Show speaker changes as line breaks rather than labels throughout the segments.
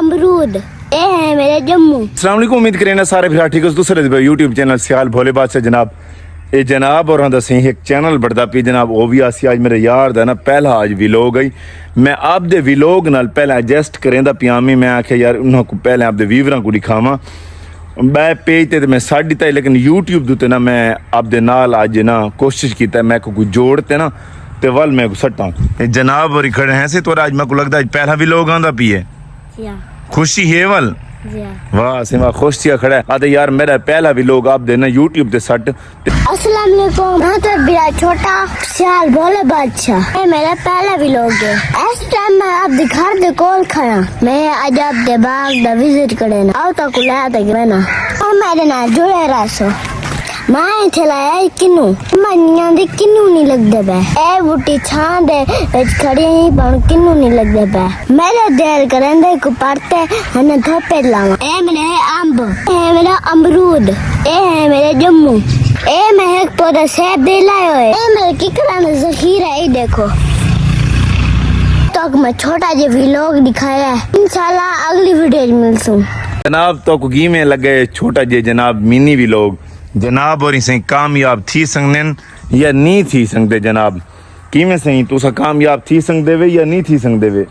अमरूद ये है मेरे जम्मू।
अस्सलाम वालेकुम, उम्मीद करें ना सारे भरा ठीक हो। दूसरे यूट्यूब चैनल सियाल भोले बादशाह जनाब ये जनाब और दसी एक चैनल बढ़ता पी जनाब वो भी आसी आज मेरे यार दा ना पहला आज विलोग आई। मैं आप दे विलोग नाल पहला एडजस्ट करें दा पियामी मैं आख्या यार उन्होंने को पहले आप दे व्यूवरां को दिखावा मैं पेज ते मैं साड़ी ताई लेकिन यूट्यूब दुते ना मैं आप दे नाल आज ना कोशिश कीता मैं को जोड़ते ना ते वल मैं सट्टा जनाब और खड़े हैं से तो आज मैं को लगता है पहला विलोग आंदा पी है खुशी है वल वाह सिमा खुश थिया खड़ा है आते यार मेरा पहला भी लोग आप देना यूट्यूब पे सट।
अस्सलाम वालेकुम, मैं तो मेरा छोटा सियाल भोले बादशाह ये मेरा पहला व्लॉग है। इस टाइम मैं आप दिखा दे कॉल खड़ा मैं आज आप दे बाग दा विजिट करे ना आओ तो कुला तक ना और मेरे ना जुड़े रसो मैं चलाया किन्नू मनिया दे किन्नू नहीं लगदे बे ए बूटी छां दे विच खड़ी ही पण किन्नू नहीं लगदे बे मेरे दिल करंदे को पड़ते हने थोपे लावा ए मेरे अंब ए मेरा अमरूद ए है मेरे जम्मू ए मैं एक पौधा सेब दे लायो है ए मेरे किकरा ने जखीरा है देखो तो मैं छोटा जे व्लॉग दिखाया है इंशाल्लाह अगली वीडियो में मिलसूं
जनाब तो को गी में लगे छोटा जे जनाब मिनी व्लॉग जनाब और इसे कामयाब थी संगन या नहीं थी संगदे जनाब की में सही तुसा कामयाब थी संगदे वे या नहीं थी संगदे वे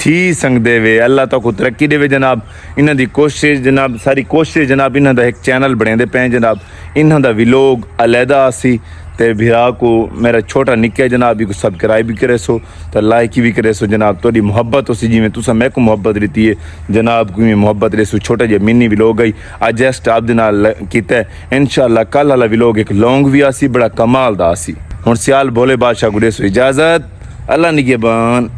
थी संगदे वे अल्लाह तो को तरक्की देवे जनाब इन्हां दी कोशिश जनाब सारी कोशिश जनाब इन्हां दा एक चैनल बनेंदे पे जनाब इन्हां दा व्लॉग अलहदा सी ते भिरा को मेरा छोटा निक्का जनाब भी सब्सक्राइब भी करे सो तो लाइक भी करे सो जनाब थोड़ी मुहब्बत उसी जिमें तुसा मैं को मुहब्बत रहती है जनाब को मुहब्बत रहे सो छोटा जे मिनी व्लॉग आई आज जस्ट आप दे नाल कीता है इंशाल्लाह कल वाला व्लॉग एक लॉन्ग भी आसी बड़ा कमाल दा आसी हुन सियाल भोले बादशाह को दे सो इजाजत अल्लाह निगहबान।